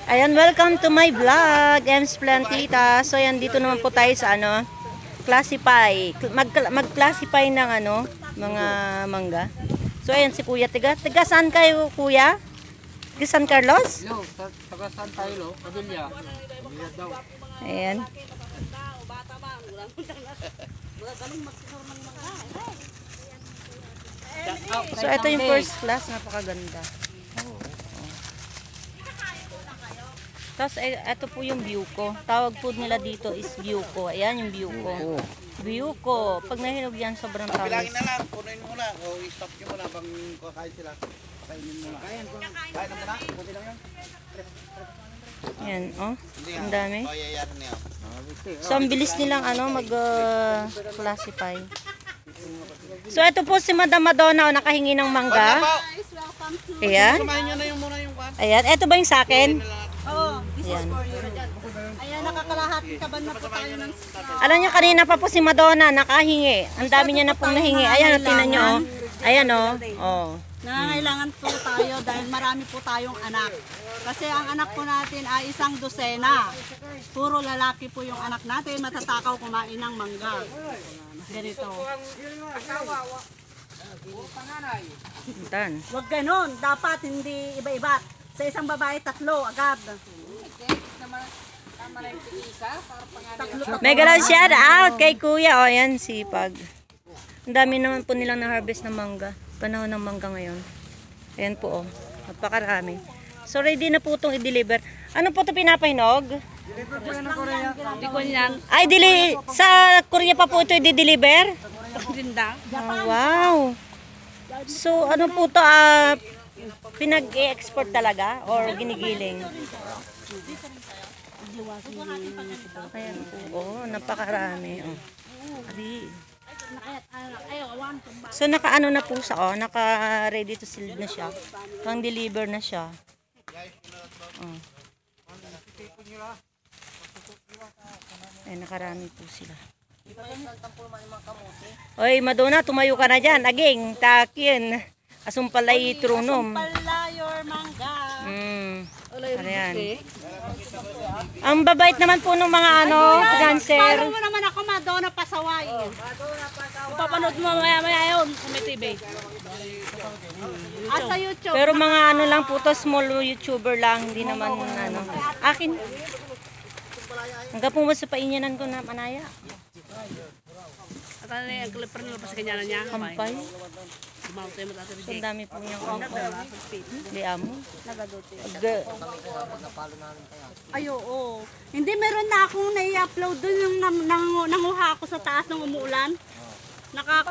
Ayan, welcome to my vlog, Ems Plantita. So, ayan, dito naman po tayo sa classify. Mag-classify ng mga mangga. So, ayan si Kuya. Tiga saan kayo, Kuya? Tiga San Carlos? Yo, taga San tayo, Padilla. Daw. Ayan. So, ito yung first class. Napakaganda. Tapos, ito po yung view ko. Tawag po nila dito is view ko. Ayan yung view ko. View ko. Pag nahinog yan, sobrang tamis. Bilangin na lang, punuin muna. O i-stop nyo muna bang kakain sila. Kainin muna. Kain na muna. Kunti lang yun. Ayan, oh. Ang dami. O, yayaran niya. So, ang bilis nilang mag-classify. So, ito po si Madam Madonna, nakahingi ng mangga. Ayan. Kumain nyo na yung muna yung kwan. Ayan. Ito ba yung sa akin? Oo, this is Ayan. for you. Ayan, nakakalahati ka ba na po tayo ng Alam niyo, kanina pa po si Madonna, nakahingi. Ang dami niya na pong nahingi. Ayan, tingnan niyo, oh. Ayan, oh. Oh. Nangangailangan po tayo dahil marami po tayong anak. Kasi ang anak po natin ay isang dosena. Puro lalaki po yung anak natin, matatakaw kumain ng mangga. Ganito. Tan. Huwag ganon, dapat hindi iba-iba. Sa isang babae, 3 agad. Mega shout out kay Kuya. O, ayan, sipag. Ang dami naman po nilang na-harvest ng mangga. Panahon ng mangga ngayon. Ayan po, oh. Napakarami. So, ready na po itong i-deliver. Ano po ito pinapahinog? Ay, sa Korea pa po ito i-deliver? Wow. So, ano po ito? Pinag-i-export talaga? Or ginigiling? Ayan po. Oh, napakarami. Oh. So, naka-ano na po siya. Oh. Naka-ready to sell na siya. Pang-deliver na siya. Oh. Ay, nakarami po sila. Oy, Madonna, tumayo ka na dyan. Aging, takin. Asumpalay trunom. Palayor mangga. Ayan. Ang babait naman po ng mga dancer. Paano mo naman ako, Madonna Pasaway? Papanood mo maya-maya yun sa may TV. Sa YouTube. Pero mga lang po to, small YouTuber lang. Hindi naman Akin. Hanggang po sa painyanan ko na manaya. At ano yung clipper nila pa sa kanya niya? Kampay. So, ang dami po niyang Hindi amo. Ay, oo. Hindi, meron na akong nai-upload dun yung nanguha ako sa taas ng umuulan.